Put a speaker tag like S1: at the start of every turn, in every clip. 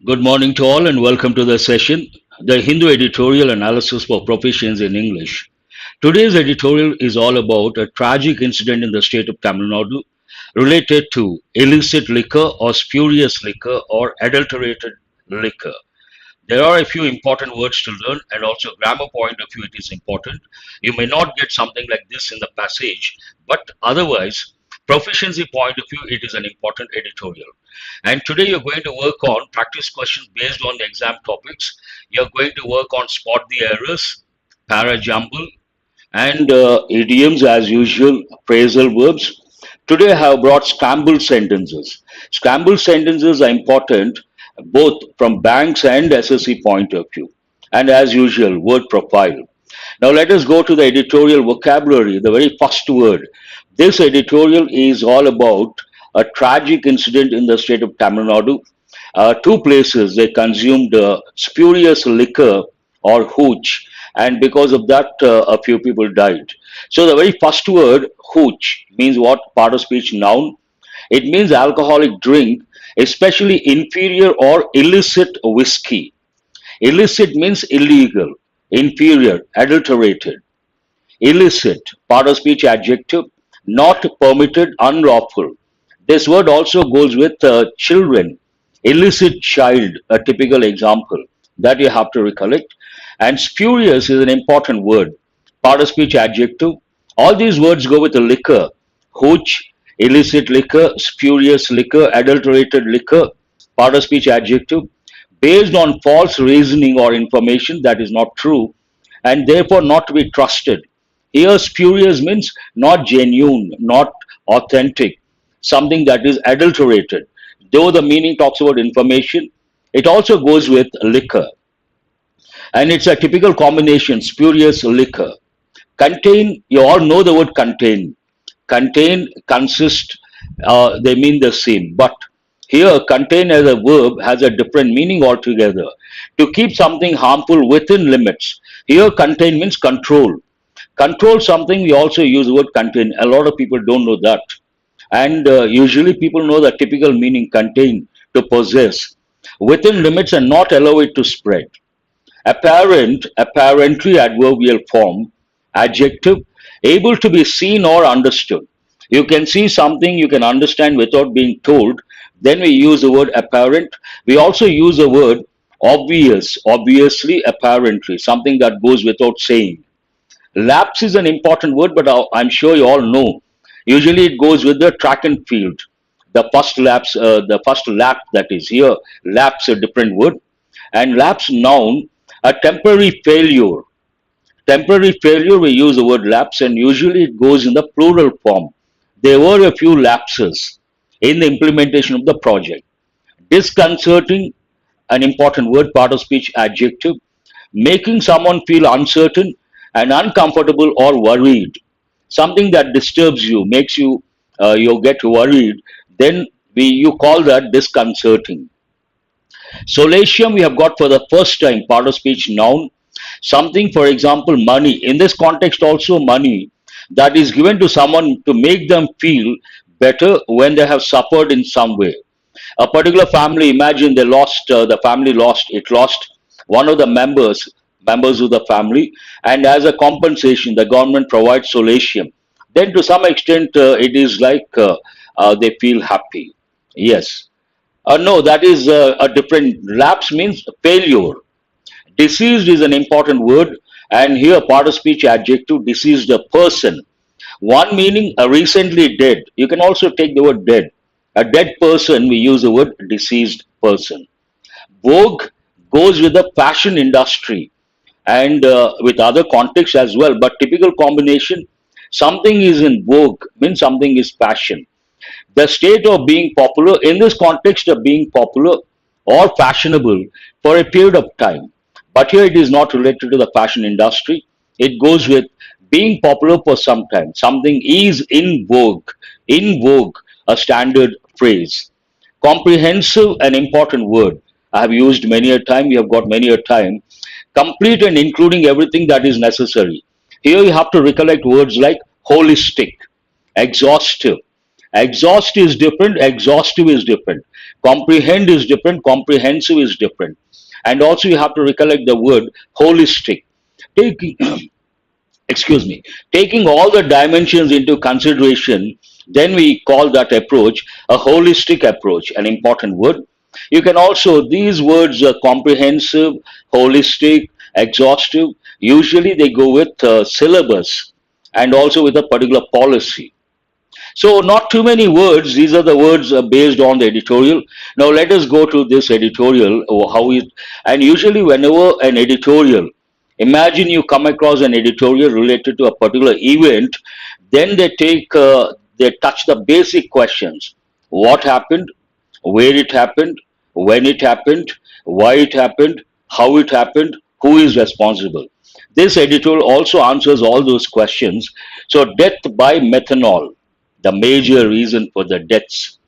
S1: Good morning to all and welcome to the session, the Hindu Editorial Analysis for Proficiency in English. Today's editorial is all about a tragic incident in the state of Tamil Nadu related to illicit liquor or spurious liquor or adulterated liquor. There are a few important words to learn, and also grammar point of view it is important. You may not get something like this in the passage, but otherwise proficiency point of view it is an important editorial. And today you're going to work on practice questions based on the exam topics. You're going to work on spot the errors, para jumble, and idioms as usual, phrasal verbs. Today I have brought scrambled sentences. Scrambled sentences are important both from banks and SSC point of view. And as usual, word profile. Now let us go to the editorial vocabulary, the very first word. This editorial is all about a tragic incident in the state of Tamil Nadu. Two places they consumed spurious liquor or hooch, and because of that, a few people died. So the very first word, hooch, means what? Part of speech noun. It means alcoholic drink, especially inferior or illicit whiskey. Illicit means illegal, inferior, adulterated. Illicit, part of speech adjective, not permitted, unlawful. This word also goes with children. Illicit child, a typical example that you have to recollect. And spurious is an important word, part of speech adjective. All these words go with the liquor, hooch, illicit liquor, spurious liquor, adulterated liquor, part of speech adjective, based on false reasoning or information that is not true and therefore not to be trusted. Here, spurious means not genuine, not authentic, something that is adulterated. Though the meaning talks about information, it also goes with liquor. And it's a typical combination, spurious liquor. Contain, you all know the word contain. Contain, consist, they mean the same. But here, contain as a verb has a different meaning altogether. To keep something harmful within limits. Here, contain means control. Control something, we also use the word contain. A lot of people don't know that. And usually people know the typical meaning contain, to possess, within limits and not allow it to spread. Apparent, apparently adverbial form, adjective, able to be seen or understood. You can see something you can understand without being told. Then we use the word apparent. We also use the word obvious, obviously, apparently, something that goes without saying. Lapse is an important word, but I'm sure you all know. Usually it goes with the track and field. The first lap that is here, lapse a different word. And lapse noun, a temporary failure. Temporary failure, we use the word lapse, and usually it goes in the plural form. There were a few lapses in the implementation of the project. Disconcerting, an important word, part of speech adjective, making someone feel uncertain and uncomfortable or worried. Something that disturbs you, makes you you get worried, then you call that disconcerting. Solatium we have got for the first time, part of speech noun. Something, for example, money. In this context also money that is given to someone to make them feel better when they have suffered in some way. A particular family, imagine they lost, the family lost one of the members of the family, and as a compensation, the government provides solatium. Then to some extent, it is like they feel happy. Yes. No, that is a different. Lapse means failure. Deceased is an important word, and here part of speech adjective, deceased a person. One meaning a recently dead. You can also take the word dead. A dead person, we use the word deceased person. Vogue goes with the fashion industry and with other contexts as well, but typical combination, something is in vogue means something is fashion. The state of being popular, in this context of being popular or fashionable for a period of time. But here it is not related to the fashion industry. It goes with being popular for some time. Something is in vogue, a standard phrase. Comprehensive, an important word. I have used many a time, we have got many a time. Complete and including everything that is necessary. Here you have to recollect words like holistic, exhaustive. Exhaust is different, exhaustive is different. Comprehend is different, comprehensive is different. And also you have to recollect the word holistic. Taking, excuse me, taking all the dimensions into consideration, then we call that approach a holistic approach, an important word. You can also, these words are comprehensive, holistic, exhaustive. Usually they go with syllabus and also with a particular policy. So not too many words. These are the words based on the editorial. Now let us go to this editorial. How it, and usually whenever an editorial, imagine you come across an editorial related to a particular event, then they touch the basic questions: what happened, where it happened, when it happened, why it happened, how it happened, who is responsible. This editorial also answers all those questions. So, death by methanol, the major reason for the deaths.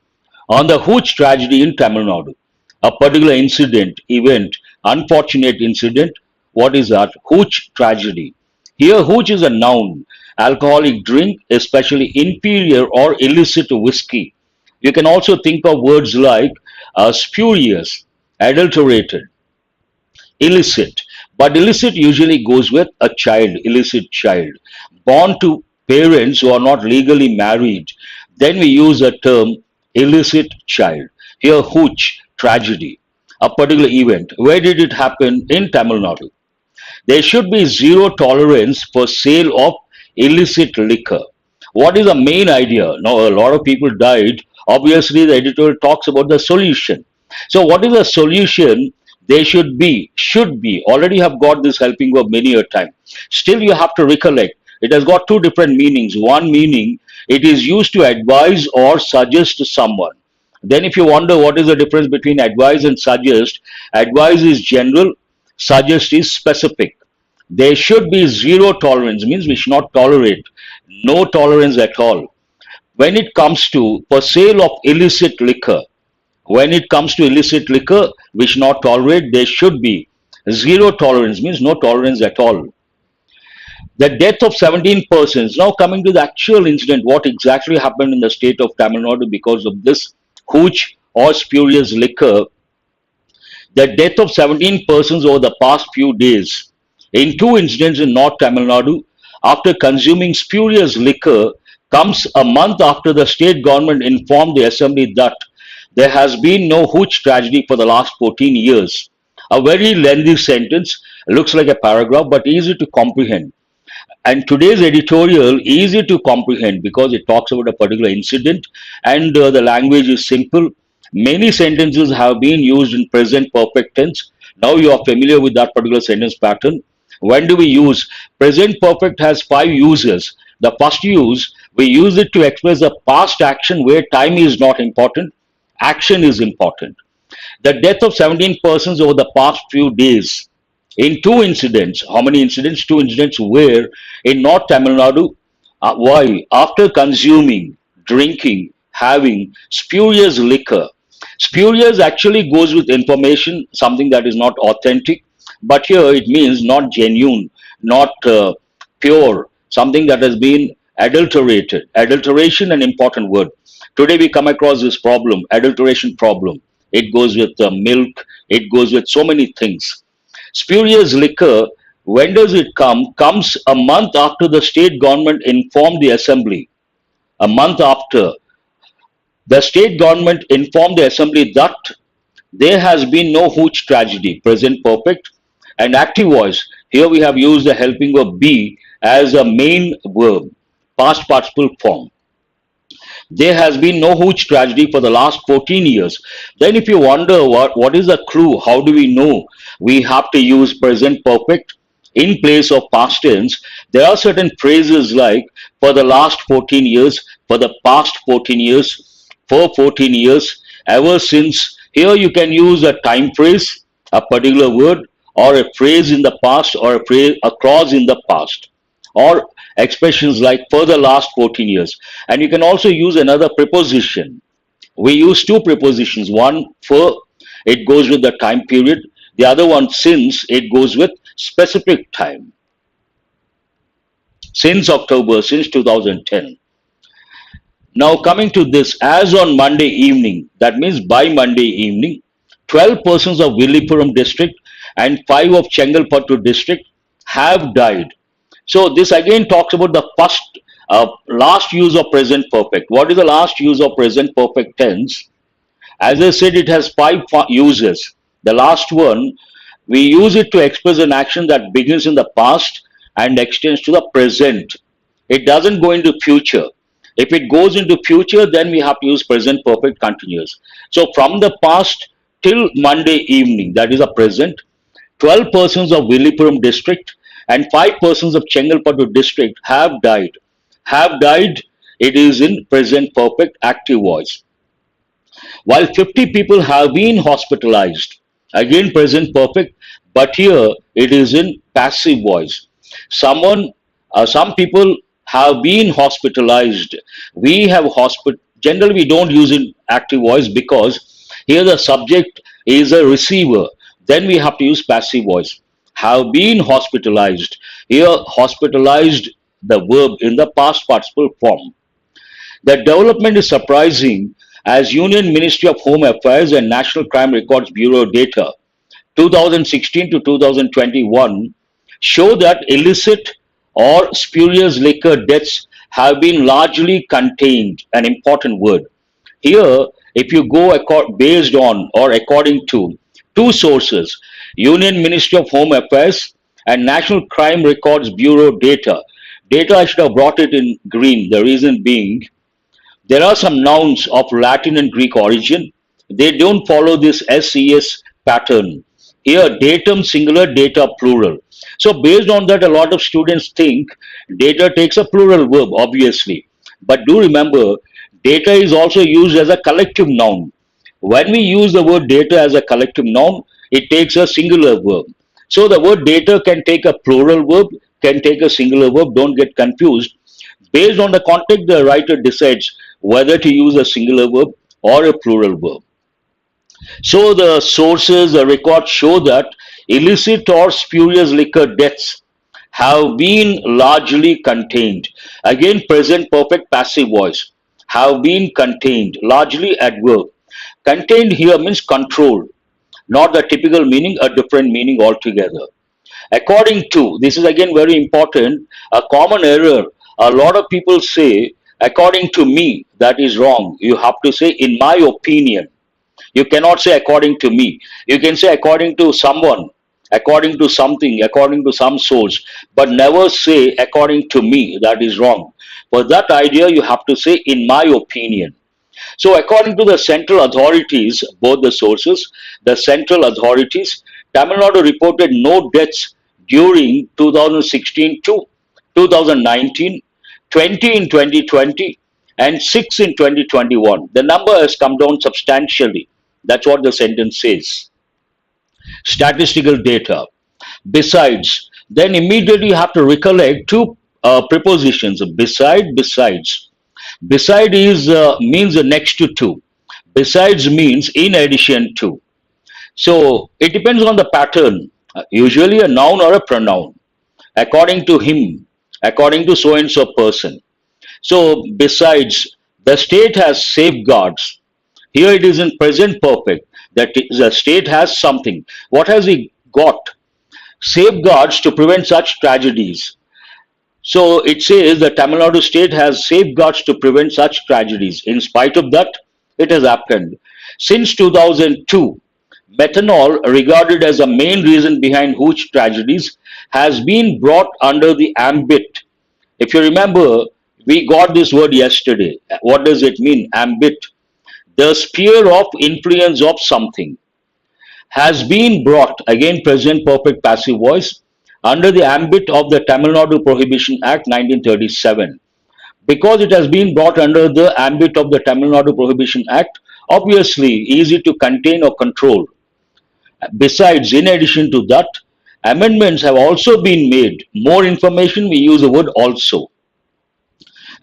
S1: On the Hooch tragedy in Tamil Nadu, a particular incident, event, unfortunate incident. What is that? Hooch tragedy. Here, hooch is a noun, alcoholic drink, especially inferior or illicit whiskey. You can also think of words like spurious, adulterated, illicit. But illicit usually goes with a child, illicit child, born to parents who are not legally married. Then we use a term illicit child. Here, hooch, tragedy, a particular event. Where did it happen? In Tamil Nadu. There should be zero tolerance for sale of illicit liquor. What is the main idea? Now, a lot of people died. Obviously, the editor talks about the solution. So, what is the solution? They should be. Already have got this helping verb many a time. Still, you have to recollect. It has got two different meanings. One meaning, it is used to advise or suggest to someone. Then, if you wonder what is the difference between advise and suggest, advise is general, suggest is specific. There should be zero tolerance, means we should not tolerate, no tolerance at all. When it comes to for sale of illicit liquor, when it comes to illicit liquor, we should not tolerate, there should be zero tolerance, means no tolerance at all. The death of 17 persons. Now coming to the actual incident, what exactly happened in the state of Tamil Nadu because of this hooch or spurious liquor. The death of 17 persons over the past few days in two incidents in North Tamil Nadu after consuming spurious liquor comes a month after the state government informed the assembly that there has been no hooch tragedy for the last 14 years. A very lengthy sentence, looks like a paragraph, but easy to comprehend. And today's editorial easy to comprehend because it talks about a particular incident and the language is simple. Many sentences have been used in present perfect tense. Now you are familiar with that particular sentence pattern. When do we use? Present perfect has five uses. The first use, we use it to express a past action where time is not important, action is important. The death of 17 persons over the past few days in two incidents. How many incidents? Two incidents where in North Tamil Nadu, why? After consuming, drinking, having spurious liquor. Spurious actually goes with information, something that is not authentic, but here it means not genuine, not pure, something that has been adulterated. Adulteration, an important word. Today we come across this problem, adulteration problem. It goes with milk, it goes with so many things. Spurious liquor, when does it come? Comes a month after the state government informed the assembly. A month after, the state government informed the assembly that there has been no hooch tragedy, present perfect, and active voice. Here we have used the helping verb be as a main verb, past participle form. There has been no huge tragedy for the last 14 years. Then, if you wonder what is the clue, how do we know we have to use present perfect in place of past tense? There are certain phrases like for the last 14 years, for the past 14 years, for 14 years, ever since. Here you can use a time phrase, a particular word, or a phrase in the past, or a phrase, a clause in the past, or expressions like for the last 14 years. And you can also use another preposition. We use two prepositions. One, for, it goes with the time period. The other one, since, it goes with specific time. Since October, since 2010. Now coming to this, as on Monday evening, that means by Monday evening, 12 persons of Villipuram district and 5 of Chengalpattu district have died. So this again talks about the first, last use of present perfect. What is the last use of present perfect tense? As I said, it has uses. The last one, we use it to express an action that begins in the past and extends to the present. It doesn't go into future. If it goes into future, then we have to use present perfect continuous. So from the past till Monday evening, that is a present, 12 persons of Villipuram district and 5 persons of Chengalpattu district have died. Have died, it is in present perfect active voice. While 50 people have been hospitalized, again present perfect, but here it is in passive voice. Some people have been hospitalized. We have generally we don't use in active voice because here the subject is a receiver. Then we have to use passive voice. Have been hospitalized. Here hospitalized the verb in the past participle form. The development is surprising as Union Ministry of Home Affairs and National Crime Records Bureau data 2016 to 2021 show that illicit or spurious liquor deaths have been largely contained, an important word. Here, if you go based on or according to two sources, Union Ministry of Home Affairs and National Crime Records Bureau data I should have brought it in green, the reason being there are some nouns of Latin and Greek origin. They don't follow this SES pattern. Here, datum singular, data plural. So, based on that, a lot of students think data takes a plural verb, obviously. But do remember, data is also used as a collective noun. When we use the word data as a collective noun, it takes a singular verb. So, the word data can take a plural verb, can take a singular verb. Don't get confused. Based on the context, the writer decides whether to use a singular verb or a plural verb. So the sources, the records show that illicit or spurious liquor deaths have been largely contained. Again, present perfect passive voice. Have been contained, largely adverb. Contained here means controlled, not the typical meaning, a different meaning altogether. According to, this is again very important, a common error. A lot of people say, according to me, that is wrong. You have to say, in my opinion. You cannot say according to me. You can say according to someone, according to something, according to some source, but never say according to me. That is wrong. For that idea, you have to say in my opinion. So, according to the central authorities, both the sources, the central authorities, Tamil Nadu reported no deaths during 2016 to 2019, 20 in 2020, and 6 in 2021. The number has come down substantially. That's what the sentence says. Statistical data. Besides, then immediately you have to recollect two prepositions. Besides. Beside is means next to. Besides means in addition to. So it depends on the pattern. Usually a noun or a pronoun. According to him, according to so and so person. So besides, the state has safeguards. Here it is in present perfect that the state has something. What has he got? Safeguards to prevent such tragedies. So it says the Tamil Nadu state has safeguards to prevent such tragedies. In spite of that, it has happened. Since 2002, methanol, regarded as a main reason behind huge tragedies, has been brought under the ambit. If you remember, we got this word yesterday. What does it mean? Ambit. The sphere of influence of something has been brought, again present perfect passive voice, under the ambit of the Tamil Nadu Prohibition Act 1937. Because it has been brought under the ambit of the Tamil Nadu Prohibition Act, obviously easy to contain or control. Besides, in addition to that, amendments have also been made. More information, we use the word also.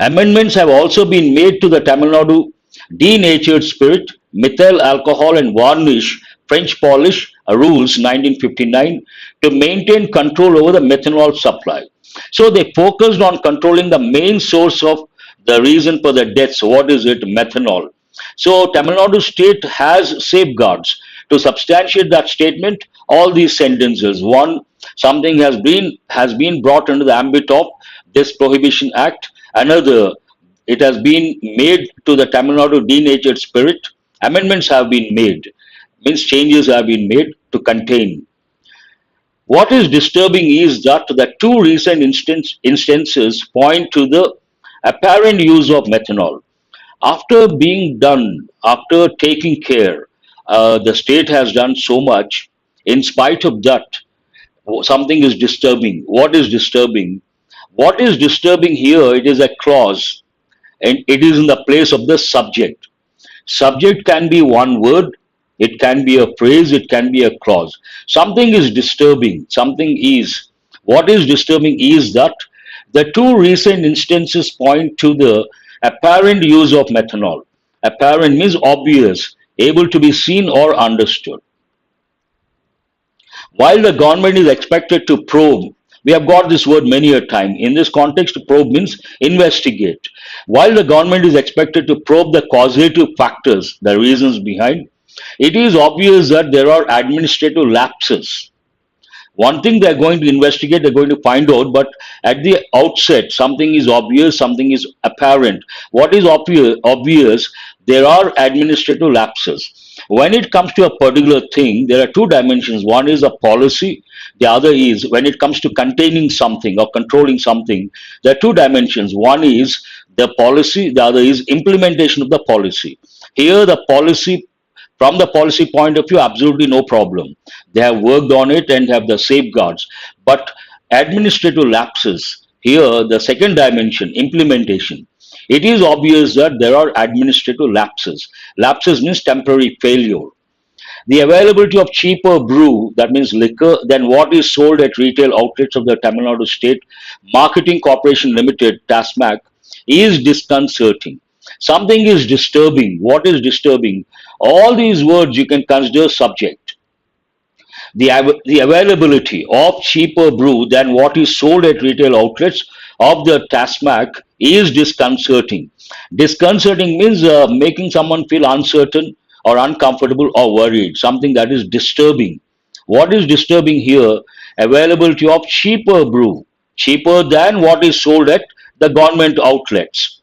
S1: Amendments have also been made to the Tamil Nadu denatured spirit, methyl alcohol and varnish French polish rules 1959 to maintain control over the methanol supply. So they focused on controlling the main source of The reason for the deaths, what is it? Methanol. So Tamil Nadu state has safeguards to substantiate that statement. All these sentences: one, something has been brought under the ambit of this Prohibition Act. Another, it has been made to the Tamil Nadu denatured spirit. Amendments have been made, means changes have been made to contain. What is disturbing is that the two recent instances point to the apparent use of methanol. After being done, after taking care, the state has done so much. In spite of that, something is disturbing. What is disturbing? What is disturbing here? It is a clause, and it is in the place of the subject. Subject can be one word, it can be a phrase, it can be a clause. Something is disturbing, something is. What is disturbing is that the two recent instances point to the apparent use of methanol. Apparent means obvious, able to be seen or understood. While the government is expected to probe, we have got this word many a time. In this context, probe means investigate. While the government is expected to probe the causative factors, the reasons behind, it is obvious that there are administrative lapses. One thing they're going to investigate, they're going to find out, but at the outset, something is obvious, something is apparent. What is obvious, there are administrative lapses. When it comes to a particular thing, there are two dimensions. One is a policy, the other is when it comes to containing something or controlling something, there are two dimensions. One is the policy, the other is implementation of the policy. Here, the policy, from the policy point of view, absolutely no problem. They have worked on it and have the safeguards. But administrative lapses, here the second dimension, implementation. It is obvious that there are administrative lapses. Lapses means temporary failure. The availability of cheaper brew, that means liquor, than what is sold at retail outlets of the Tamil Nadu State Marketing Corporation Limited, TASMAC, is disconcerting. Something is disturbing. What is disturbing? All these words you can consider subject. The availability of cheaper brew than what is sold at retail outlets of the TASMAC is disconcerting. Disconcerting means making someone feel uncertain or uncomfortable or worried, something that is disturbing. What is disturbing here? Availability of cheaper brew, cheaper than what is sold at the government outlets.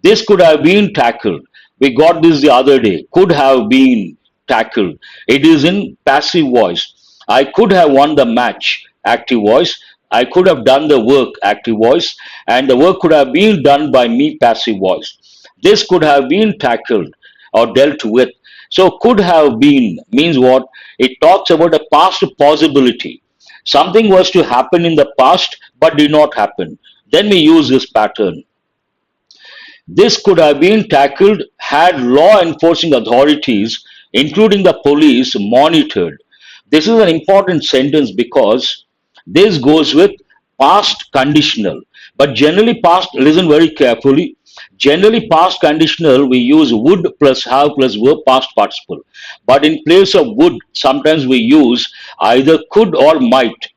S1: This could have been tackled. We got this the other day. Could have been tackled. It is in passive voice. I could have won the match, active voice. I could have done the work, active voice. And the work could have been done by me, passive voice. This could have been tackled or dealt with. So, could have been means what? It talks about a past possibility. Something was to happen in the past but did not happen. Then we use this pattern. This could have been tackled had law enforcing authorities, including the police, monitored. This is an important sentence because this goes with past conditional. But generally, past, listen very carefully. Generally, past conditional, we use would plus have plus verb past participle. But in place of would, sometimes we use either could or might.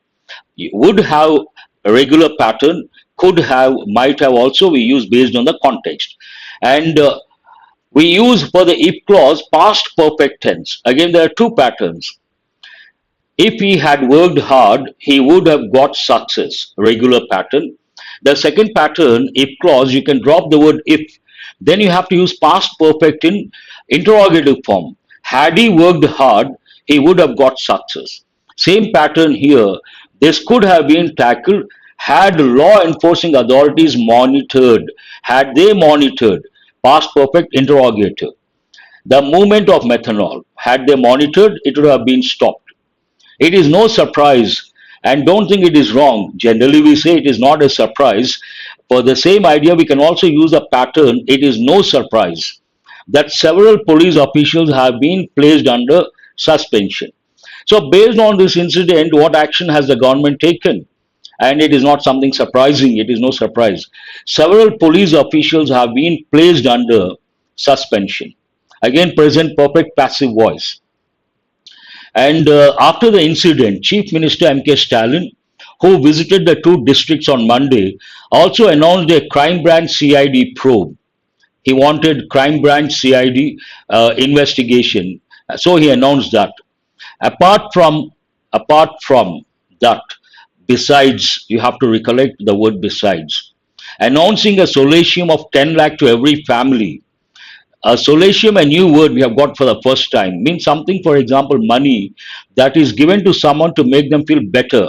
S1: Would have a regular pattern, could have, might have also we use based on the context. And we use for the if clause past perfect tense. Again, there are two patterns. If he had worked hard, he would have got success, regular pattern. The second pattern, if clause, you can drop the word if. Then you have to use past perfect in interrogative form. Had he worked hard, he would have got success. Same pattern here. This could have been tackled had law enforcing authorities monitored. Had they monitored? Past perfect interrogative. The movement of methanol. Had they monitored, it would have been stopped. It is no surprise, and don't think it is wrong. Generally, we say it is not a surprise. For the same idea, we can also use a pattern. It is no surprise that several police officials have been placed under suspension. So, based on this incident, what action has the government taken? And it is not something surprising, it is no surprise. Several police officials have been placed under suspension. Again, present perfect passive voice. And after the incident, Chief Minister M.K. Stalin who visited the two districts on Monday, also announced a crime branch CID probe. He wanted crime branch CID investigation, so he announced that. Apart from apart from that, besides, you have to recollect the word besides. Announcing a solatium of 10 lakh to every family. A solatium, a new word we have got for the first time, means something, for example, money that is given to someone to make them feel better.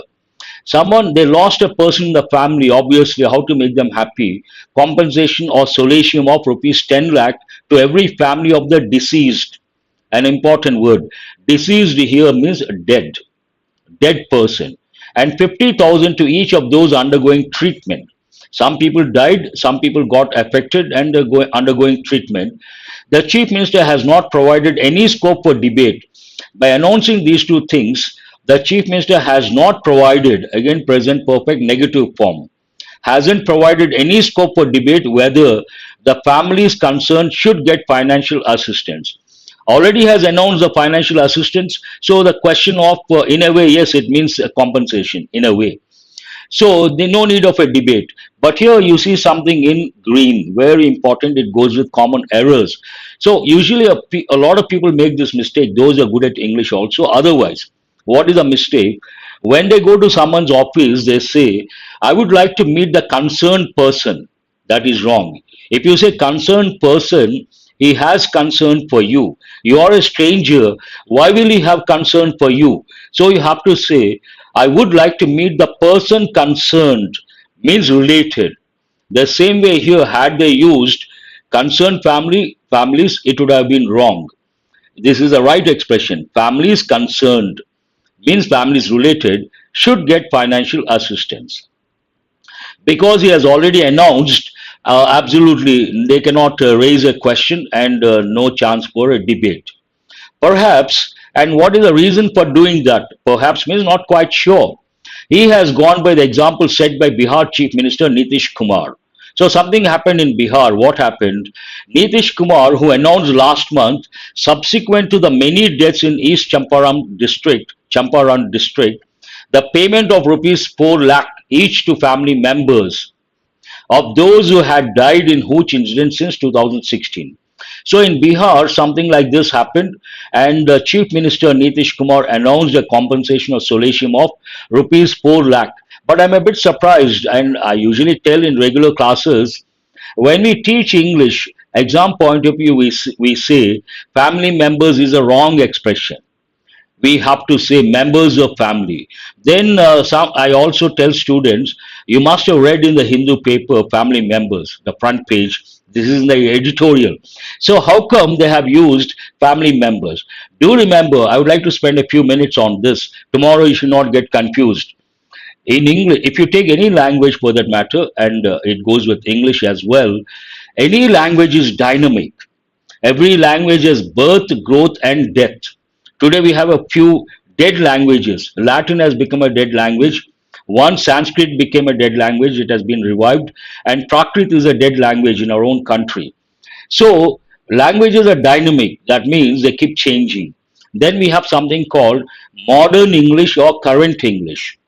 S1: Someone, they lost a person in the family, obviously, how to make them happy. Compensation or solatium of rupees 10 lakh to every family of the deceased. An important word. Deceased here means dead, dead person, and 50,000 to each of those undergoing treatment. Some people died, some people got affected and are undergoing treatment. The Chief Minister has not provided any scope for debate. By announcing these two things, the Chief Minister has not provided, again, present perfect negative form, hasn't provided any scope for debate whether the families concerned should get financial assistance. Already has announced the financial assistance, so the question of, in a way, yes, it means compensation, in a way. So there's no need of a debate. But here you see something in green, very important. It goes with common errors. So usually a lot of people make this mistake. Those are good at English also. Otherwise, what is a mistake? When they go to someone's office, they say, "I would like to meet the concerned person." That is wrong. If you say concerned person, he has concern for you. You are a stranger. Why will he have concern for you? So you have to say, I would like to meet the person concerned, means related. The same way here, had they used concerned families, it would have been wrong. This is the right expression. Families concerned means families related should get financial assistance. Because he has already announced, absolutely, they cannot raise a question and no chance for a debate. Perhaps, and what is the reason for doing that? Perhaps means not quite sure. He has gone by the example set by Bihar Chief Minister Nitish Kumar. So something happened in Bihar. What happened? Nitish Kumar, who announced last month, subsequent to the many deaths in East Champaran district, the payment of rupees 4 lakh each to family members of those who had died in Hooch incident since 2016. So in Bihar, something like this happened, and Chief Minister Nitish Kumar announced a compensation of solatium of rupees 4 lakh. But I'm a bit surprised, and I usually tell in regular classes, when we teach English, exam point of view, we say family members is a wrong expression. We have to say members of family. Then I also tell students, you must have read in the Hindu paper family members, the front page. This is in the editorial. So how come they have used family members? Do remember, I would like to spend a few minutes on this. Tomorrow you should not get confused. In English, if you take any language for that matter, and it goes with English as well, any language is dynamic. Every language has birth, growth, and death. Today we have a few dead languages. Latin has become a dead language. One, Sanskrit became a dead language. It has been revived. And Prakrit is a dead language in our own country. So languages are dynamic. That means they keep changing. Then we have something called modern English or current English.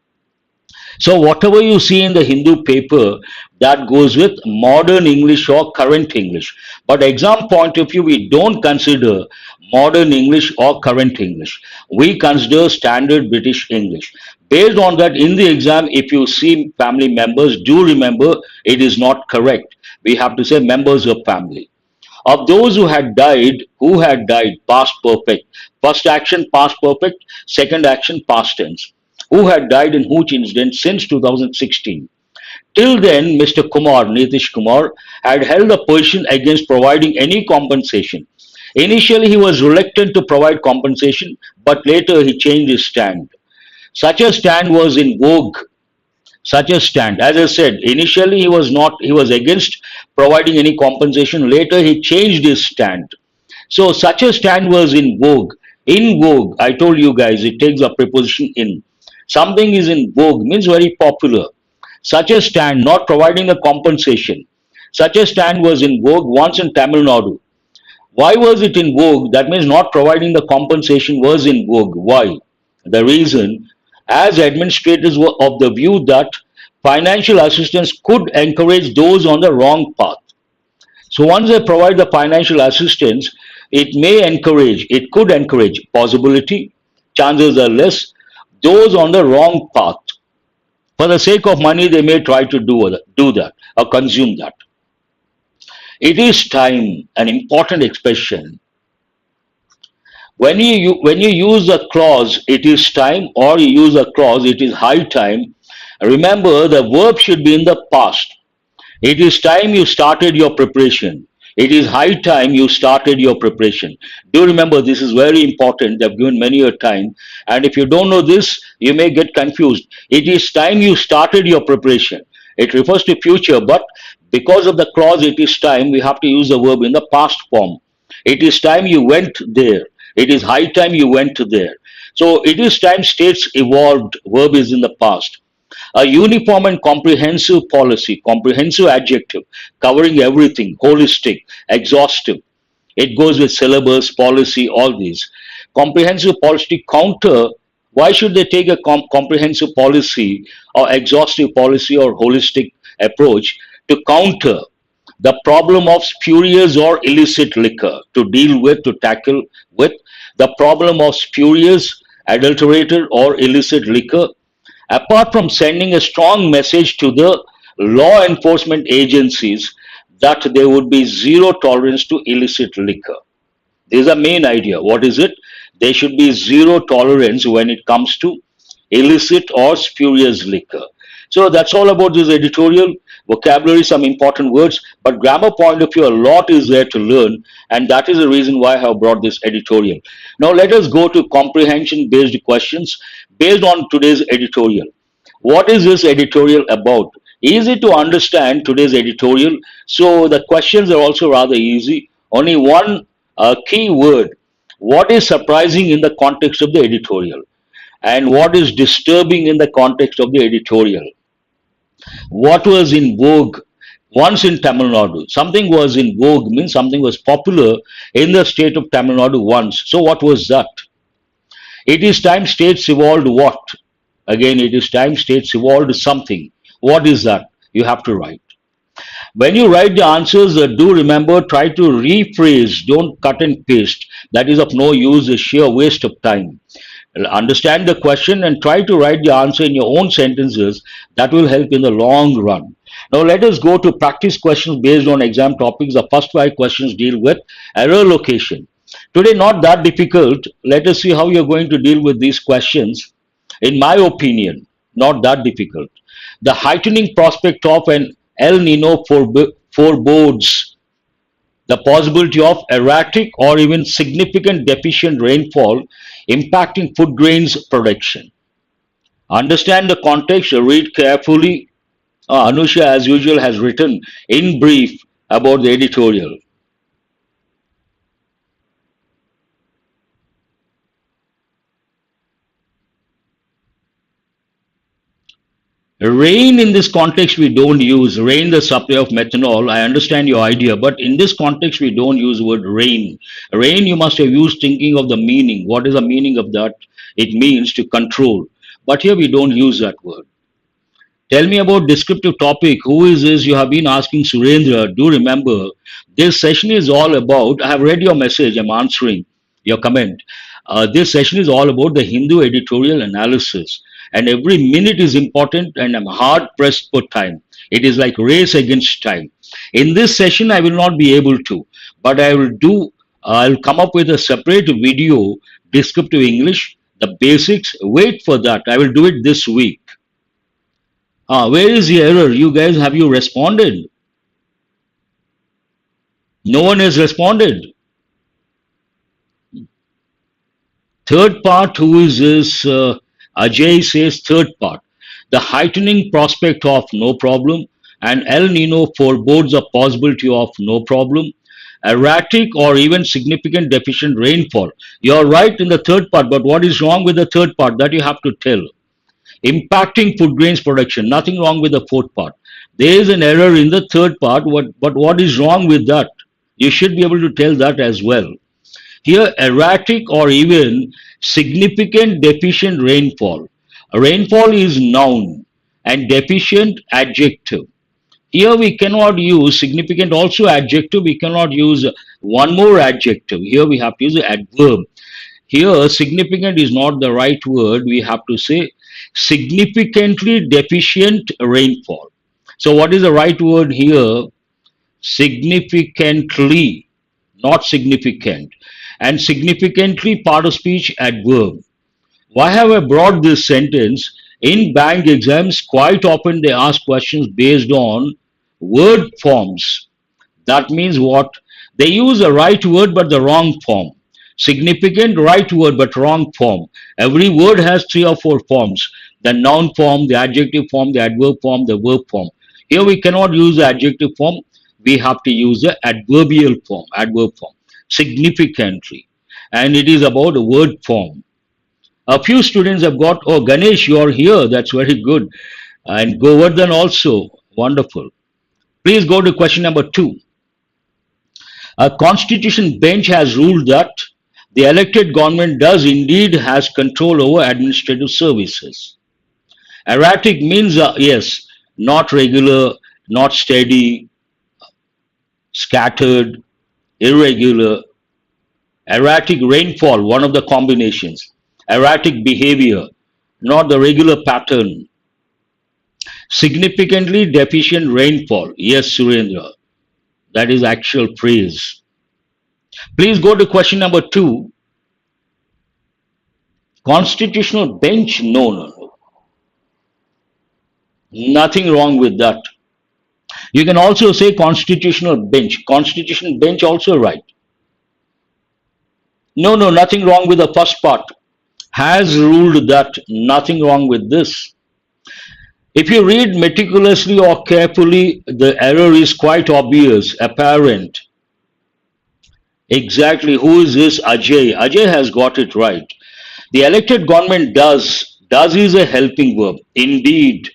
S1: So whatever you see in the Hindu paper, that goes with modern English or current English. But exam point of view, we don't consider modern English or current English. We consider standard British English. Based on that, in the exam, if you see family members, do remember it is not correct. We have to say members of family. Of those who had died, past perfect. First action, past perfect. Second action, past tense. Who had died in Hooch incident since 2016. Till then, Mr. Kumar, Nitish Kumar, had held a position against providing any compensation. Initially, he was reluctant to provide compensation, but later he changed his stand. Such a stand was in vogue. Such a stand, as I said, initially he was against providing any compensation. Later, he changed his stand. So, such a stand was in vogue. In vogue, I told you guys, it takes a preposition in. Something is in vogue means very popular. Such a stand, not providing a compensation. Such a stand was in vogue once in Tamil Nadu. Why was it in vogue? That means not providing the compensation was in vogue. Why? The reason, as administrators were of the view that financial assistance could encourage those on the wrong path. So once they provide the financial assistance, it could encourage possibility, chances are less, those on the wrong path. For the sake of money, they may try to do that or consume that. It is time, an important expression. When you use a clause, it is time, or you use a clause, it is high time. Remember, the verb should be in the past. It is time you started your preparation. It is high time you started your preparation. Do remember this is very important. They've given many a time. And if you don't know this, you may get confused. It is time you started your preparation. It refers to future, but because of the clause it is time, we have to use the verb in the past form. It is time you went there. It is high time you went there. So it is time states evolved, verb is in the past. A uniform and comprehensive policy, comprehensive adjective, covering everything, holistic, exhaustive. It goes with syllabus, policy, all these. Comprehensive policy counter. Why should they take a comprehensive policy or exhaustive policy or holistic approach to counter the problem of spurious or illicit liquor, to deal with, to tackle with the problem of spurious, adulterated, or illicit liquor, apart from sending a strong message to the law enforcement agencies that there would be zero tolerance to illicit liquor. This is the main idea. What is it? There should be zero tolerance when it comes to illicit or spurious liquor. So that's all about this editorial. Vocabulary, some important words, but grammar point of view, a lot is there to learn, and that is the reason why I have brought this editorial. Now let us go to comprehension based questions based on today's editorial. What is this editorial about? Easy to understand today's editorial. So the questions are also rather easy. Only one key word. What is surprising in the context of the editorial? And what is disturbing in the context of the editorial? What was in vogue once in Tamil Nadu? Something was in vogue means something was popular in the state of Tamil Nadu once. So what was that? It is time states evolved what? Again, it is time states evolved something. What is that? You have to write. When you write the answers, do remember, try to rephrase, don't cut and paste. That is of no use, a sheer waste of time. Understand the question and try to write the answer in your own sentences. That will help in the long run. Now let us go to practice questions based on exam topics. The first 5 questions deal with error location. Today, not that difficult. Let us see how you're going to deal with these questions. In my opinion, not that difficult. The heightening prospect of an El Nino forebodes the possibility of erratic or even significant deficient rainfall impacting food grains production. Understand the context, read carefully. Anusha, as usual, has written in brief about the editorial. Rain in this context we don't use. Rain, the supply of methanol. I understand your idea, but in this context we don't use the word rain. Rain you must have used thinking of the meaning. What is the meaning of that? It means to control. But here we don't use that word. Tell me about descriptive topic. Who is this? You have been asking Surendra. Do remember, this session is all about, I have read your message, I'm answering your comment. This session is all about the Hindu editorial analysis. And every minute is important, and I'm hard pressed for time. It is like race against time. In this session, I will not be able to, but I'll come up with a separate video, descriptive English, the basics. Wait for that. I will do it this week. Where is the error? You guys, have you responded? No one has responded. Third part, who is this? Ajay says third part. The heightening prospect of no problem, and El Nino forebodes a possibility of no problem, erratic or even significant deficient rainfall. You're right in the third part, but what is wrong with the third part? That you have to tell. Impacting food grains production, nothing wrong with the fourth part. There is an error in the third part, but what is wrong with that? You should be able to tell that as well. Here, erratic or even significant deficient rainfall. Rainfall is noun and deficient adjective. Here we cannot use significant also adjective. We cannot use one more adjective. Here we have to use an adverb. Here significant is not the right word. We have to say significantly deficient rainfall. So what is the right word here? Significantly, not significant. And significantly part of speech adverb. Why have I brought this sentence? In bank exams, quite often they ask questions based on word forms. That means what? They use the right word but the wrong form. Significant right word but wrong form. Every word has three or four forms: the noun form, the adjective form, the adverb form, the verb form. Here we cannot use the adjective form, we have to use the adverbial form, adverb form. Significantly. And it is about a word form. A few students have got, oh, Ganesh, you are here. That's very good. And Govardhan also. Wonderful. Please go to question number 2. A constitution bench has ruled that the elected government does indeed has control over administrative services. Erratic means, yes, not regular, not steady, scattered, irregular. Erratic rainfall, one of the combinations. Erratic behavior, not the regular pattern. Significantly deficient rainfall. Yes, Surendra, that is actual phrase. Please go to question number 2. Constitutional bench, no, no, no. Nothing wrong with that. You can also say constitutional bench. Constitutional bench also right. No, no, nothing wrong with the first part. Has ruled that, nothing wrong with this. If you read meticulously or carefully, the error is quite obvious, apparent. Exactly, who is this Ajay? Ajay has got it right. The elected government does. Does is a helping verb. Indeed,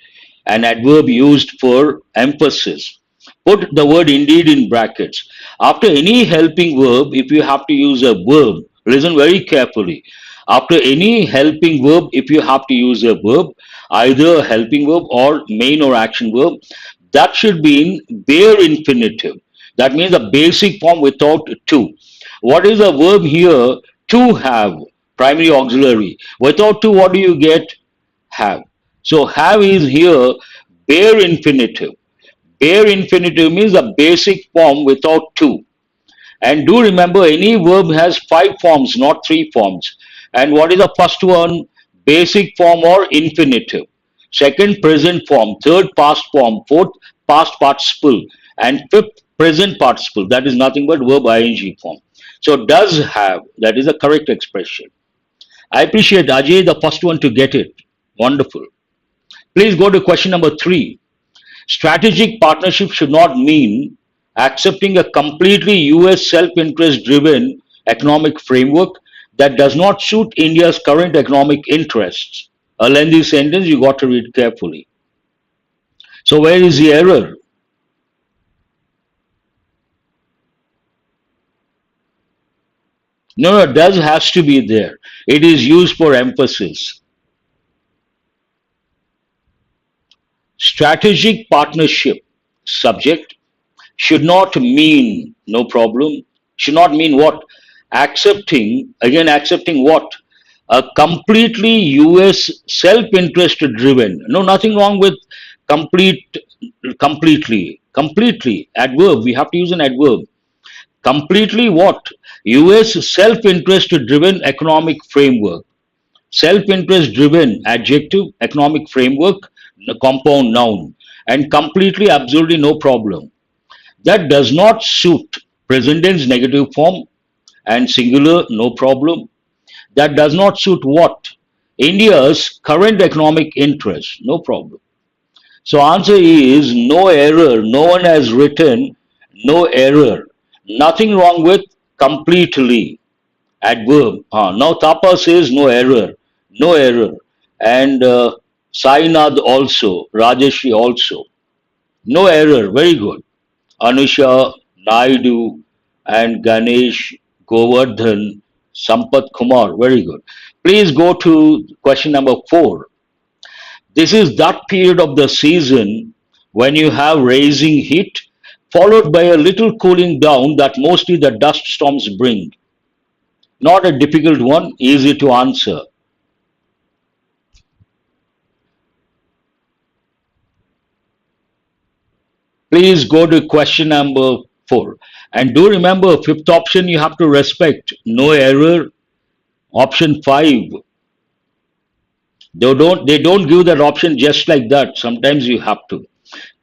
S1: an adverb used for emphasis. Put the word indeed in brackets. After any helping verb, if you have to use a verb, listen very carefully. After any helping verb, if you have to use a verb, either a helping verb or main or action verb, that should be in bare infinitive. That means the basic form without to. What is the verb here? To have, primary auxiliary. Without to, what do you get? Have. So have is here bare infinitive. Bare infinitive means the basic form without to. And do remember, any verb has 5 forms, not 3 forms. And what is the first one? Basic form or infinitive. Second, present form. Third, past form. Fourth, past participle. And fifth, present participle. That is nothing but verb ing form. So does have, that is the correct expression. I appreciate Ajay, the first one to get it. Wonderful. Please go to question number 3. Strategic partnership should not mean accepting a completely US self-interest driven economic framework that does not suit India's current economic interests. A lengthy sentence, you got to read carefully. So where is the error? No, no, does has to be there. It is used for emphasis. Strategic partnership, subject, should not mean, no problem, should not mean what? Accepting, again, accepting what? A completely US self-interest driven. No, nothing wrong with complete, completely, adverb. We have to use an adverb. Completely what? US self-interest driven economic framework. Self-interest driven adjective, economic framework, compound noun. And completely, absolutely no problem. That does not suit present tense negative form and singular, no problem. That does not suit what? India's current economic interest, no problem. So answer is no error. No one has written no error. Nothing wrong with completely adverb. Now Tapa says no error. No error. And Sainath also, Rajeshri also. No error. Very good. Anusha, Naidu, and Ganesh, Govardhan, Sampath Kumar. Very good. Please go to question number 4. This is that period of the season when you have rising heat, followed by a little cooling down that mostly the dust storms bring. Not a difficult one, easy to answer. Please go to question number 4. And do remember, fifth option you have to respect. No error. Option 5. They don't give that option just like that. Sometimes you have to.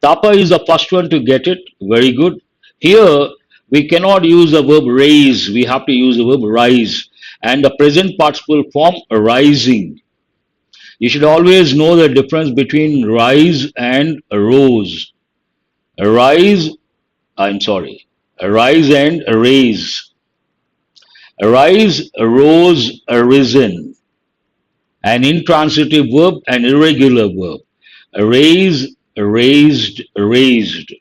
S1: Tapa is the first one to get it. Very good. Here we cannot use the verb raise. We have to use the verb rise. And the present participle form rising. You should always know the difference between rise and rose. Rise, I'm sorry. Rise and raise. Rise, rose, risen. An intransitive verb, an irregular verb. Raise, raised, raised.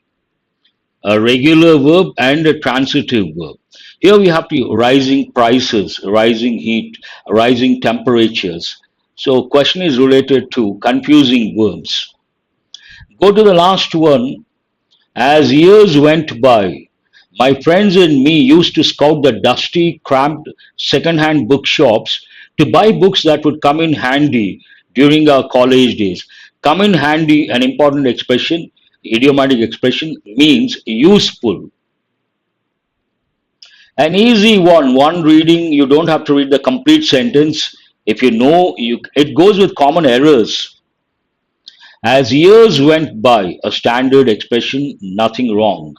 S1: A regular verb and a transitive verb. Here we have to rising prices, rising heat, rising temperatures. So question is related to confusing verbs. Go to the last one. As years went by, my friends and me used to scout the dusty, cramped second-hand bookshops to buy books that would come in handy during our college days. Come in handy, an important expression, idiomatic expression, means useful. An easy one reading, you don't have to read the complete sentence. If you know, it goes with common errors. As years went by, a standard expression, nothing wrong.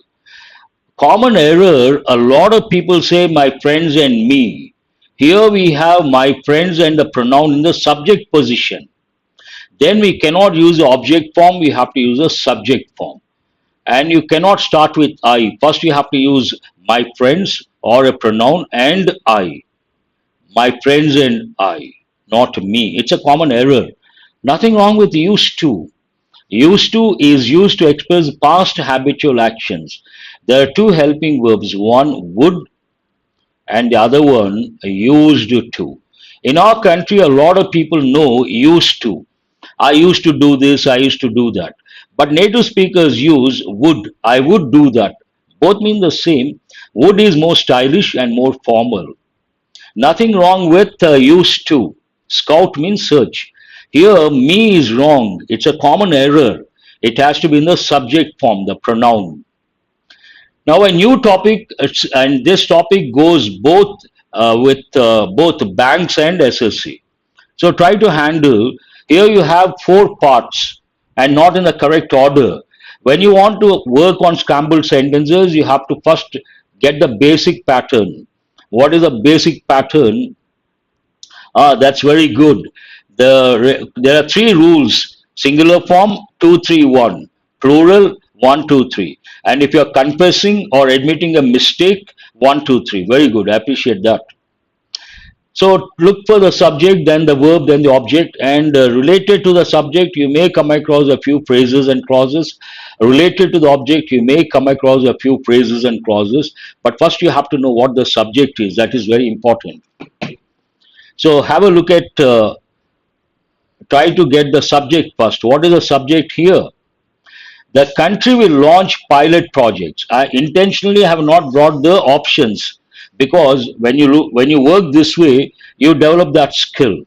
S1: Common error, a lot of people say my friends and me. Here we have my friends and the pronoun in the subject position. Then we cannot use the object form, we have to use a subject form. And you cannot start with I. First, you have to use my friends or a pronoun and I. My friends and I, not me. It's a common error. Nothing wrong with used to. Used to is used to express past habitual actions. There are two helping verbs, one would and the other one used to. In our country, a lot of people know used to. I used to do this, I used to do that. But native speakers use would, I would do that. Both mean the same. Would is more stylish and more formal. Nothing wrong with used to. Scout means search. Here, me is wrong. It's a common error. It has to be in the subject form, the pronoun. Now, a new topic, and this topic goes both with both banks and SSC. So try to handle. Here you have four parts and not in the correct order. When you want to work on scrambled sentences, you have to first get the basic pattern. What is the basic pattern? Ah, that's very good. There are three rules: singular form, two, three, one; plural, one, two, three. And if you're confessing or admitting a mistake, one, two, three. Very good. I appreciate that. So look for the subject, then the verb, then the object, and related to the subject, you may come across a few phrases and clauses. Related to the object, you may come across a few phrases and clauses. But first, you have to know what the subject is. That is very important. So have a look at, try to get the subject first. What is the subject here? The country will launch pilot projects. I intentionally have not brought the options because when you work this way, you develop that skill.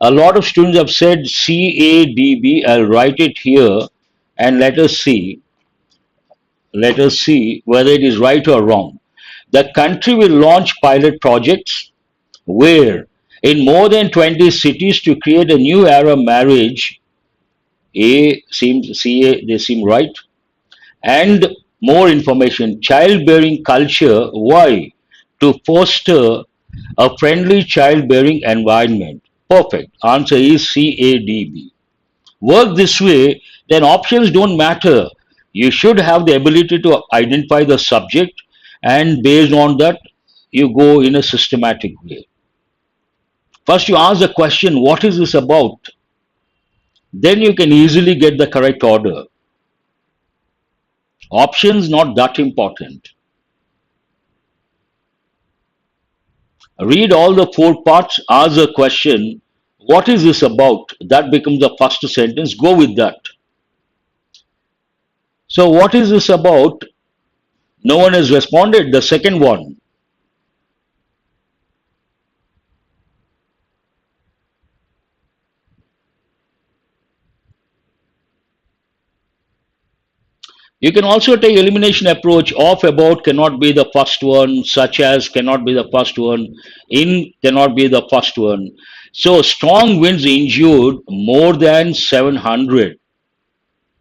S1: A lot of students have said CADB. I'll write it here and let us see. Let us see whether it is right or wrong. The country will launch pilot projects where in more than 20 cities to create a new era marriage. A seems CA, they seem right. And more information, childbearing culture. Why? To foster a friendly childbearing environment. Perfect. Answer is CADB. Work this way, then options don't matter. You should have the ability to identify the subject, and based on that, you go in a systematic way. First, you ask the question, what is this about? Then you can easily get the correct order. Options not that important. Read all the four parts, ask the question, What is this about? That becomes the first sentence. Go with that. So, what is this about? No one has responded. The second one. You can also take elimination approach. Of, about cannot be the first one, such as cannot be the first one, in cannot be the first one. So strong winds injured more than 700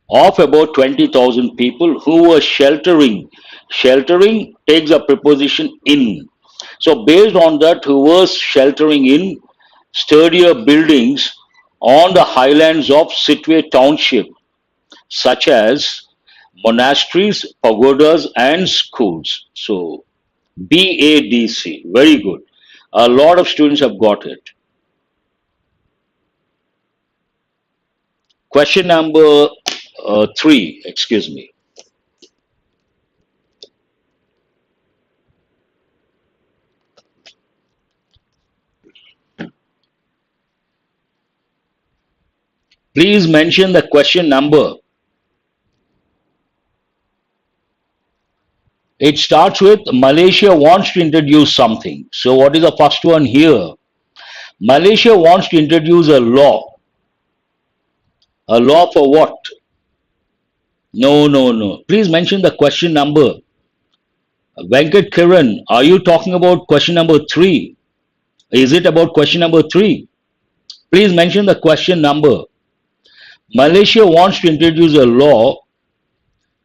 S1: of about 20,000 people who were sheltering. Sheltering takes a preposition in. So based on that, who was sheltering in sturdier buildings on the highlands of Sitwe Township, such as monasteries, pagodas, and schools. So, BADC, very good. A lot of students have got it. Question number three, excuse me. Please mention the question number. It starts with Malaysia wants to introduce something. So, what is the first one here? Malaysia wants to introduce a law. A law for what? No, no, no. Please mention the question number. Venkat Kiran, are you talking about question number three? Is it about question number three? Please mention the question number. Malaysia wants to introduce a law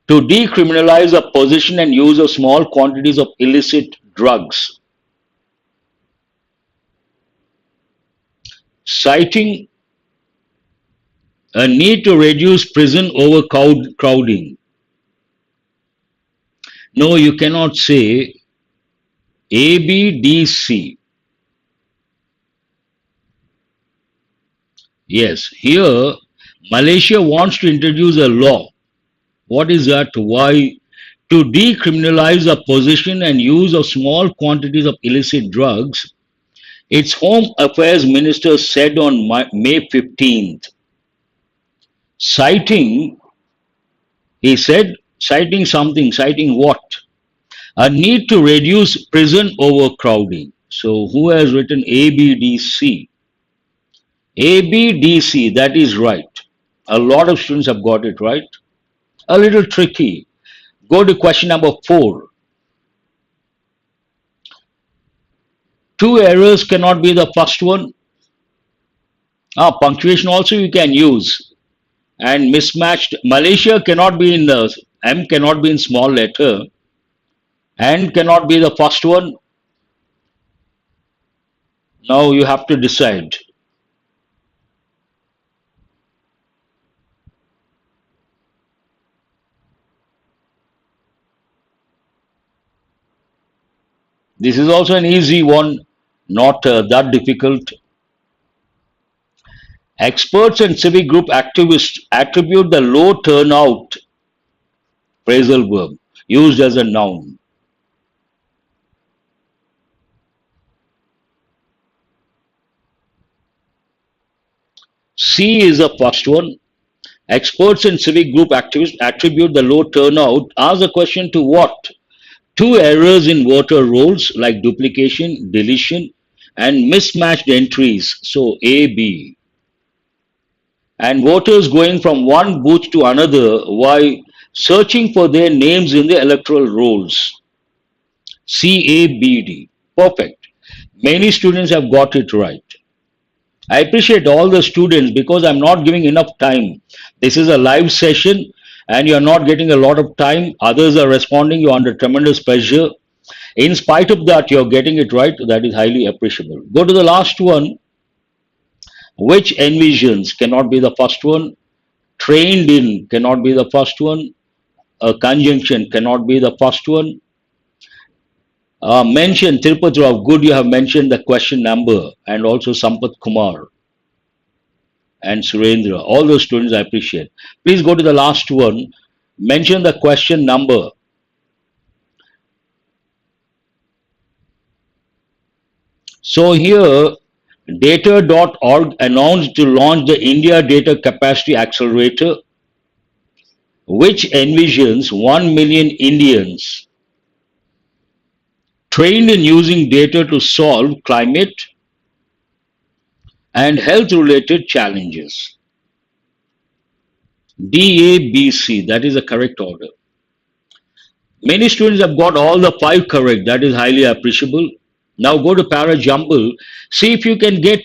S1: to decriminalize the possession and use of small quantities of illicit drugs, citing a need to reduce prison overcrowding. No, you cannot say A, B, D, C. Yes, here Malaysia wants to introduce a law. What is that? Why? To decriminalize the possession and use of small quantities of illicit drugs, its Home Affairs Minister said on May 15th, citing, he said, citing something, citing what? A need to reduce prison overcrowding. So, who has written A, B, D, C? A, B, D, C, that is right. A lot of students have got it right. A little tricky. Go to question number 4. Two errors cannot be the first one. Punctuation also you can use. And mismatched. Malaysia cannot be in the M cannot be in small letter. And cannot be the first one. Now you have to decide. This is also an easy one, not that difficult. Experts and civic group activists attribute the low turnout phrasal verb used as a noun. C is the first one. Experts and civic group activists attribute the low turnout. Ask the question to what? Two errors in voter rolls like duplication, deletion, and mismatched entries. So A, B. And voters going from one booth to another while searching for their names in the electoral rolls. C, A, B, D. Perfect. Many students have got it right. I appreciate all the students because I'm not giving enough time. This is a live session and you're not getting a lot of time. Others are responding. You're under tremendous pressure. In spite of that, you're getting it right. That is highly appreciable. Go to the last one. Which envisions cannot be the first one. Trained in cannot be the first one. A conjunction cannot be the first one. Mention Tirupati Rao. Good, you have mentioned the question number and also Sampath Kumar and Surendra. All those students I appreciate. Please go to the last one. Mention the question number. So here Data.org announced to launch the India Data Capacity Accelerator, which envisions 1 million Indians trained in using data to solve climate and health related challenges. DABC, that is the correct order. Many students have got all the five correct. That is highly appreciable. Now go to para jumble. See if you can get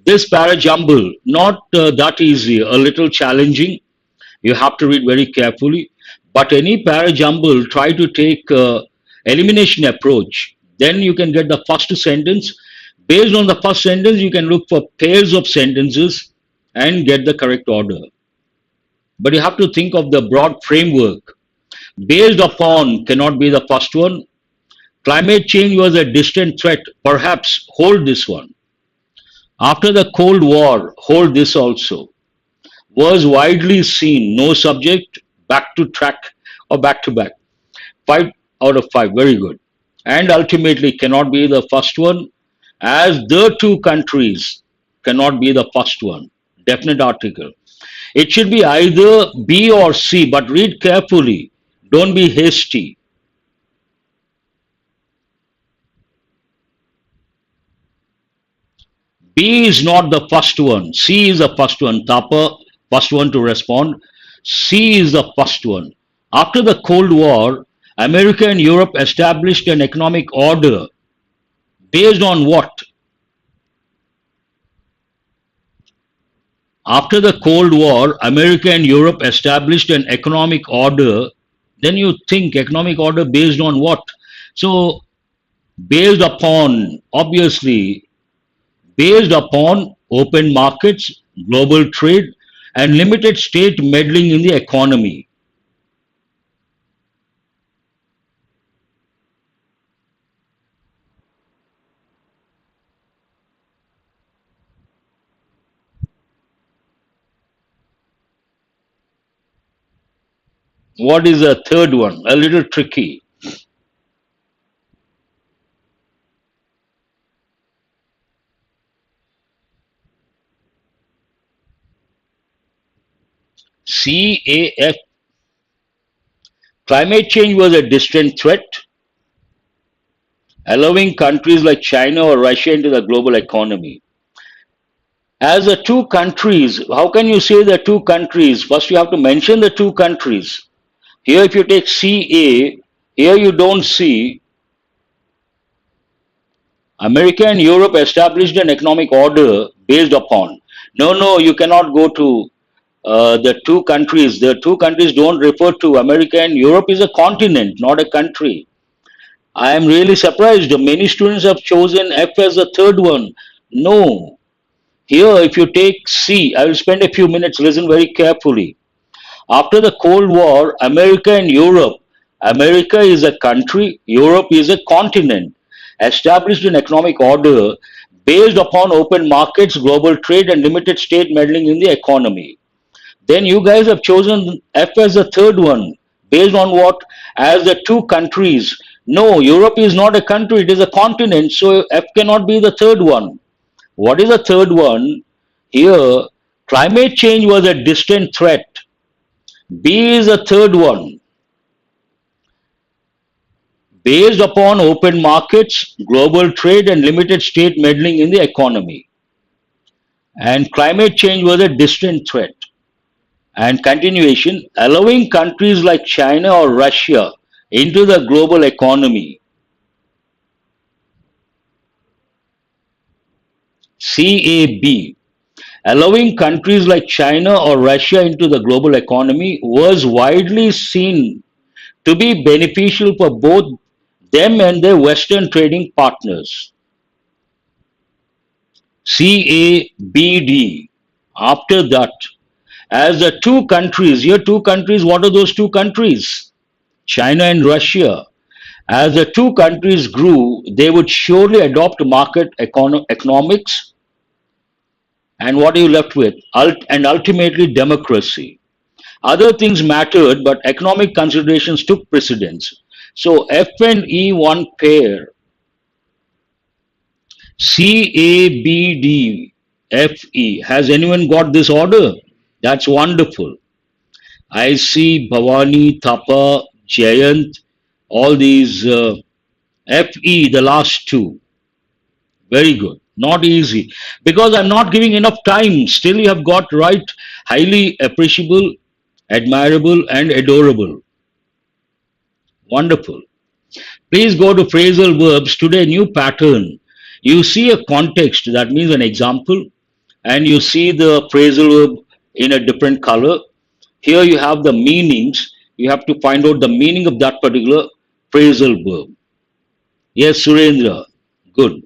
S1: this para jumble. Not that easy, a little challenging. You have to read very carefully. But any para jumble, try to take elimination approach. Then you can get the first sentence. Based on the first sentence, you can look for pairs of sentences and get the correct order. But you have to think of the broad framework. Based upon cannot be the first one. Climate change was a distant threat. Perhaps hold this one. After the Cold War, hold this also. Was widely seen, no subject, back to track or back to back. 5 out of 5, very good. And ultimately cannot be the first one, as the two countries cannot be the first one. Definite article. It should be either B or C, but read carefully. Don't be hasty. B is not the first one. C is the first one. Tapa, first one to respond. C is the first one. After the Cold War, America and Europe established an economic order based on what? After the Cold War, America and Europe established an economic order. Then you think economic order based on what? So, based upon, obviously, based upon open markets, global trade, and limited state meddling in the economy. What is the third one? A little tricky. CAF. Climate change was a distant threat, allowing countries like China or Russia into the global economy. As the two countries, how can you say the two countries? First, you have to mention the two countries. Here, if you take CA, here you don't see America and Europe established an economic order based upon. No, no, you cannot go to the two countries. The two countries don't refer to America and Europe is a continent, not a country. I am really surprised. Many students have chosen F as the third one. No. Here, if you take C, I will spend a few minutes, listen very carefully. After the Cold War, America and Europe, America is a country, Europe is a continent, established an economic order based upon open markets, global trade, and limited state meddling in the economy. Then you guys have chosen F as the third one. Based on what? As the two countries. No, Europe is not a country, it is a continent, so F cannot be the third one. What is the third one? Here, climate change was a distant threat. B is the third one. Based upon open markets, global trade, and limited state meddling in the economy. And climate change was a distant threat. And continuation, allowing countries like China or Russia into the global economy. CAB, allowing countries like China or Russia into the global economy was widely seen to be beneficial for both them and their Western trading partners. CABD, after that, as the two countries, here two countries, what are those two countries? China and Russia. As the two countries grew, they would surely adopt market economics. And what are you left with? And ultimately democracy. Other things mattered, but economic considerations took precedence. So F and E one pair. C A B D F E. Has anyone got this order? That's wonderful. I see Bhavani, Thapa, Jayant, all these FE, the last two. Very good. Not easy. Because I'm not giving enough time. Still, you have got right. Highly appreciable, admirable, and adorable. Wonderful. Please go to phrasal verbs. Today, new pattern. You see a context, that means an example, and you see the phrasal verb in a different color. Here you have the meanings. You have to find out the meaning of that particular phrasal verb. Yes, Surendra. Good.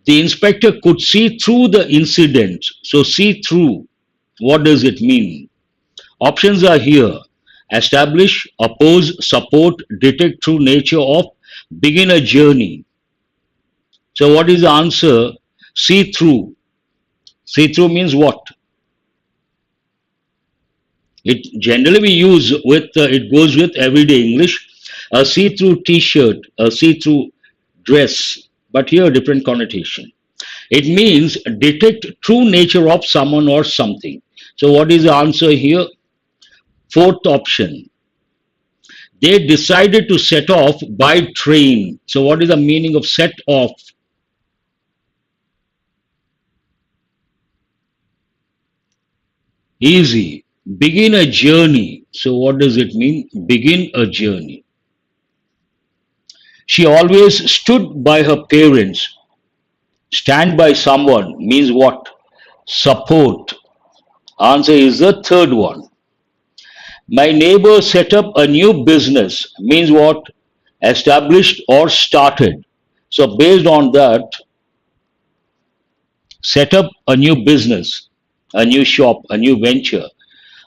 S1: The inspector could see through the incident. So, see through, what does it mean? Options are here: establish, oppose, support, detect true nature of, begin a journey. So, what is the answer? See through. See through means what? It generally we use with, it goes with everyday English. A see through t shirt, a see through dress, but here a different connotation. It means detect true nature of someone or something. So, what is the answer here? Fourth option. They decided to set off by train. So, what is the meaning of set off? Easy. Begin a journey. So, what does it mean? Begin a journey. She always stood by her parents. Stand by someone means what? Support. Answer is the third one. My neighbor set up a new business means what? Established or started. So, based on that, set up a new business, a new shop, a new venture.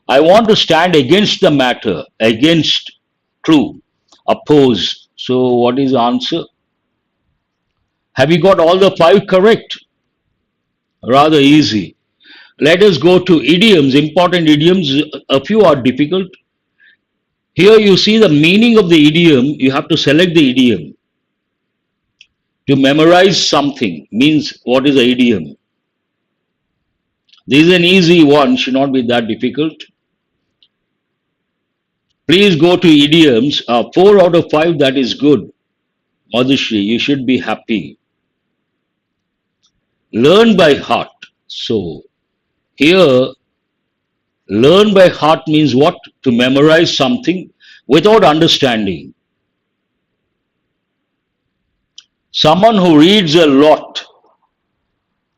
S1: I want to stand against the matter, against, true, oppose. So, what is the answer? Have you got all the five correct? Rather easy. Let us go to idioms, important idioms. A few are difficult. Here you see the meaning of the idiom. You have to select the idiom. To memorize something means what is the idiom? This is an easy one, should not be that difficult. Please go to idioms. 4 out of 5, that is good. Madhushri, you should be happy. Learn by heart. So, here, learn by heart means what? To memorize something without understanding. Someone who reads a lot,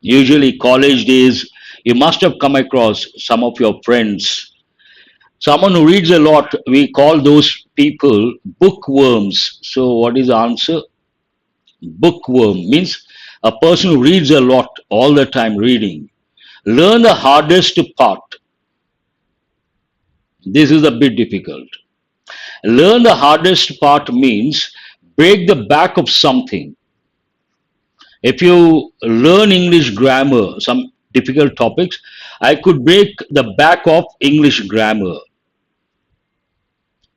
S1: usually college days, you must have come across some of your friends. Someone who reads a lot, we call those people bookworms. So, what is the answer? Bookworm means a person who reads a lot all the time reading. Learn the hardest part. This is a bit difficult. Learn the hardest part means break the back of something. If you learn English grammar, some difficult topics, I could break the back of English grammar.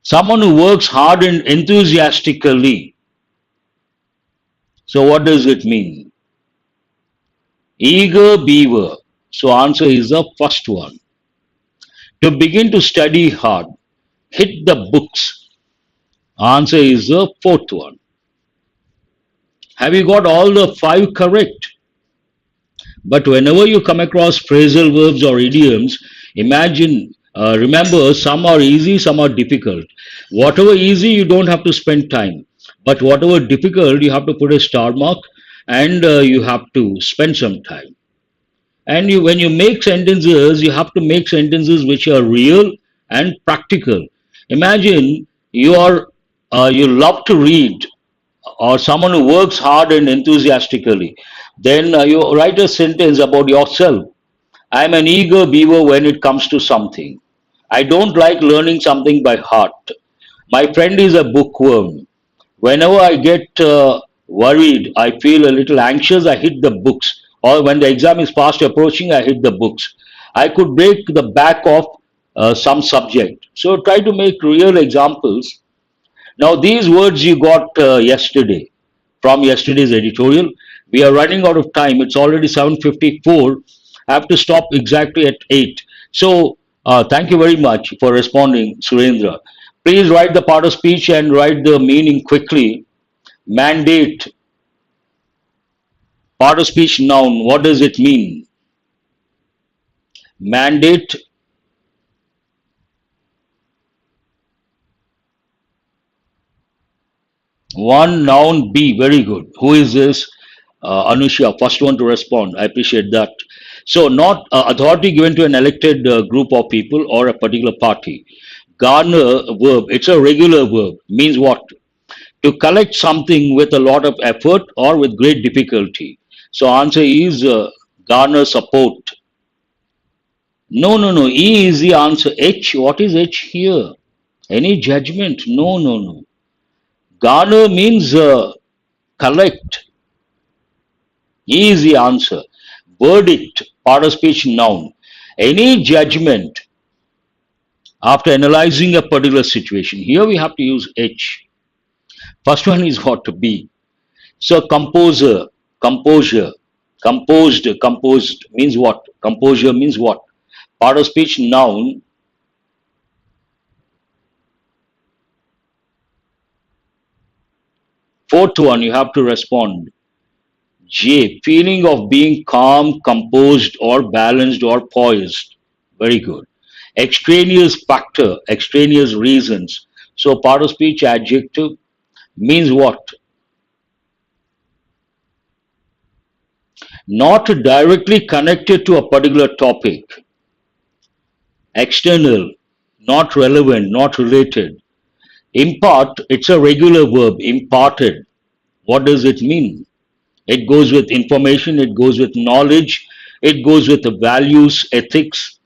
S1: Someone who works hard and enthusiastically. So, what does it mean? Eager beaver. So, answer is the first one. To begin to study hard, hit the books. Answer is the fourth one. Have you got all the 5 correct? But whenever you come across phrasal verbs or idioms, imagine, remember, some are easy, some are difficult. Whatever easy, you don't have to spend time. But whatever difficult, you have to put a star mark and you have to spend some time. And when you make sentences, you have to make sentences which are real and practical. Imagine you love to read, or someone who works hard and enthusiastically. Then you write a sentence about yourself. I'm an eager beaver when it comes to something. I don't like learning something by heart. My friend is a bookworm. Whenever I get worried, I feel a little anxious, I hit the books. Or when the exam is fast approaching, I hit the books. I could break the back of some subject. So try to make real examples. Now, these words you got yesterday. from yesterday's editorial. We are running out of time. It's already 7:54. I have to stop exactly at 8. So, thank you very much for responding, Surendra. Please write the part of speech and write the meaning quickly. Mandate, part of speech noun. What does it mean? Mandate, one noun B. Very good. Who is this? Anusha, first one to respond. I appreciate that. So, not authority given to an elected group of people or a particular party. Garner verb. It's a regular verb. Means what? To collect something with a lot of effort or with great difficulty. So, answer is garner support. No, no, no. E is the answer. H. What is H here? Any judgment? No, no, no. Garner means collect. E is the answer. Verdict, part of speech noun. Any judgment after analyzing a particular situation. Here we have to use H. First one is what to be. So composer, composure, composed means what? Composure means what? Part of speech noun. Fourth one, you have to respond. J, feeling of being calm, composed, or balanced, or poised. Very good. Extraneous factor, extraneous reasons. So, part of speech adjective means what? Not directly connected to a particular topic. External, not relevant, not related. Impart, it's a regular verb, imparted. What does it mean? It goes with information, it goes with knowledge, it goes with the values, ethics.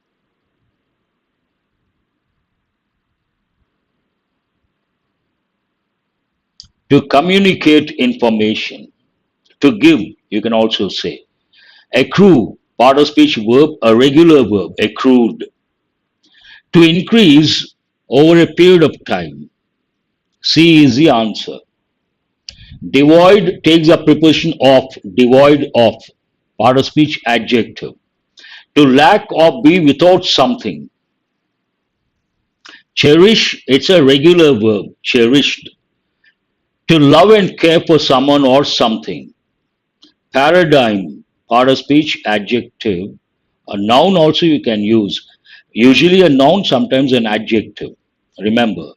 S1: To communicate information, to give, you can also say. Accrue, part of speech verb, a regular verb, accrued. To increase over a period of time. C is the answer. Devoid takes a preposition of, devoid of, part of speech adjective. To lack or be without something. Cherish, it's a regular verb, cherished. To love and care for someone or something. Paradigm, part of speech adjective. A noun also you can use. Usually a noun, sometimes an adjective. Remember.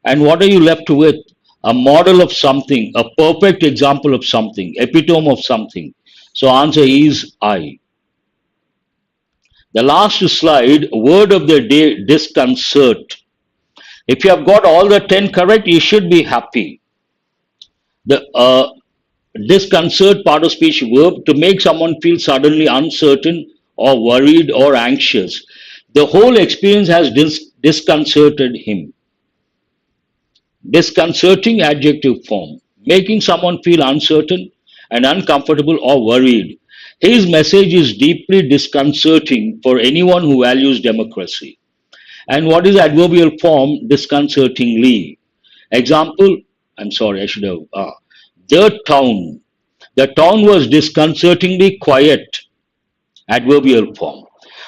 S1: And what are you left with? A model of something, a perfect example of something, epitome of something. So answer is I. The last slide, word of the day, disconcert. If you have got all the 10 correct, you should be happy. The disconcert, part of speech verb, to make someone feel suddenly uncertain or worried or anxious. The whole experience has disconcerted him. Disconcerting adjective form, making someone feel uncertain and uncomfortable or worried. His message is deeply disconcerting for anyone who values democracy. And what is adverbial form? Disconcertingly. Example, I'm sorry, I should have. The town. The town was disconcertingly quiet. Adverbial form.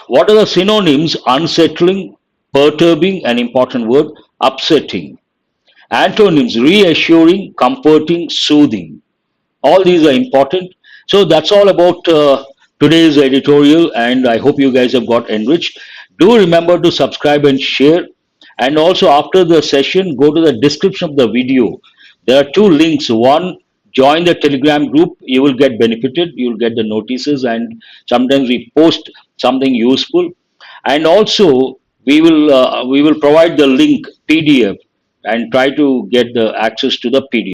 S1: What are the synonyms? Unsettling, perturbing, an important word, upsetting. Antonyms: reassuring, comforting, soothing. All these are important. So that's all about today's editorial, and I hope you guys have got enriched. Do remember to subscribe and share. And also, after the session, go to the description of the video. There are two links. One, join the Telegram group. You will get benefited. You will get the notices, and sometimes we post something useful. And also, we will provide the link PDF and try to get the access to the PDF.